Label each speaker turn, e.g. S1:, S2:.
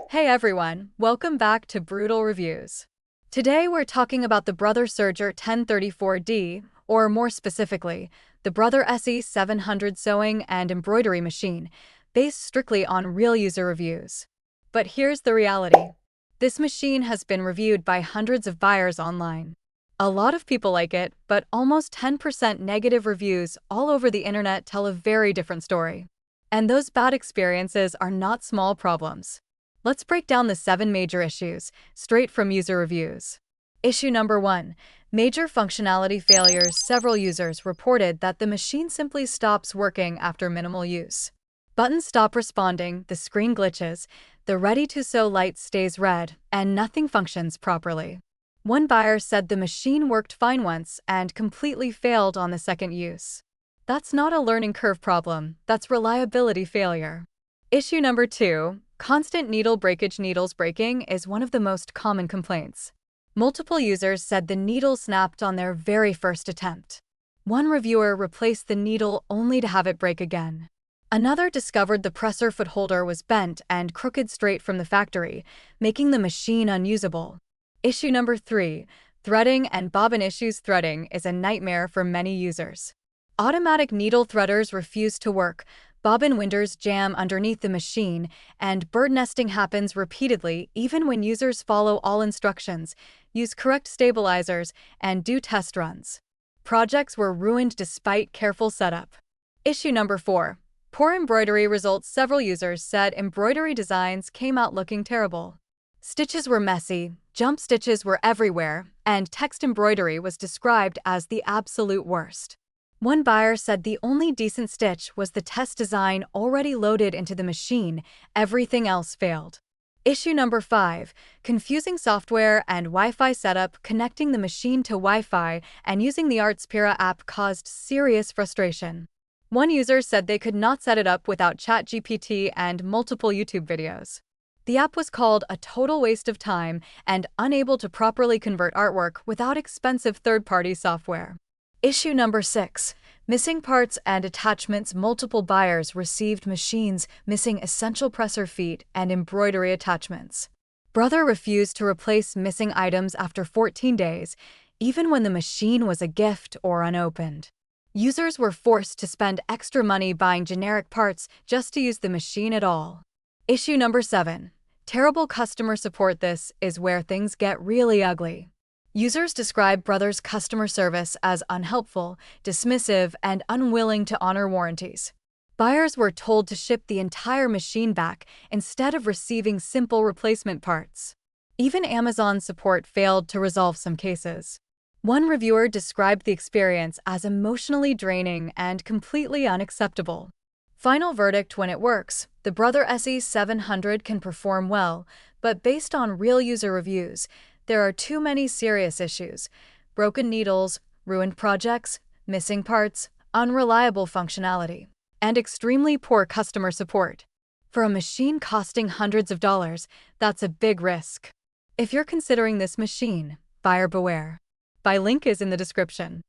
S1: Hey everyone, welcome back to Brutal Reviews. Today we're talking about the Brother SE700, or more specifically, the Brother SE700 sewing and embroidery machine, based strictly on real user reviews. But here's the reality. This machine has been reviewed by hundreds of buyers online. A lot of people like it, but almost 10% negative reviews all over the internet tell a very different story. And those bad experiences are not small problems. Let's break down the 7 major issues, straight from user reviews. Issue number 1. Major functionality failures. Several users reported that the machine simply stops working after minimal use. Buttons stop responding, the screen glitches, the ready-to-sew light stays red, and nothing functions properly. One buyer said the machine worked fine once and completely failed on the second use. That's not a learning curve problem, that's reliability failure. Issue number 2. Constant needle breakage. Needles breaking is one of the most common complaints. Multiple users said the needle snapped on their very first attempt. One reviewer replaced the needle only to have it break again. Another discovered the presser foot holder was bent and crooked straight from the factory, making the machine unusable. Issue number 3. Threading and bobbin issues. Threading is a nightmare for many users. Automatic needle threaders refuse to work, bobbin winders jam underneath the machine, and bird nesting happens repeatedly even when users follow all instructions, use correct stabilizers, and do test runs. Projects were ruined despite careful setup. Issue number 4. Poor embroidery results. Several users said embroidery designs came out looking terrible. Stitches were messy, jump stitches were everywhere, and text embroidery was described as the absolute worst. One buyer said the only decent stitch was the test design already loaded into the machine, everything else failed. Issue number 5. Confusing software and Wi-Fi setup. Connecting the machine to Wi-Fi and using the Artspira app caused serious frustration. One user said they could not set it up without ChatGPT and multiple YouTube videos. The app was called a total waste of time and unable to properly convert artwork without expensive third-party software. Issue number 6. Missing parts and attachments. Multiple buyers received machines missing essential presser feet and embroidery attachments. Brother refused to replace missing items after 14 days, even when the machine was a gift or unopened. Users were forced to spend extra money buying generic parts just to use the machine at all. Issue number 7. Terrible customer support. This is where things get really ugly. Users describe Brother's customer service as unhelpful, dismissive, and unwilling to honor warranties. Buyers were told to ship the entire machine back instead of receiving simple replacement parts. Even Amazon support failed to resolve some cases. One reviewer described the experience as emotionally draining and completely unacceptable. Final verdict: when it works, the Brother SE700 can perform well, but based on real user reviews, there are too many serious issues: broken needles, ruined projects, missing parts, unreliable functionality, and extremely poor customer support. For a machine costing hundreds of dollars, that's a big risk. If you're considering this machine, buyer beware. Buy link is in the description.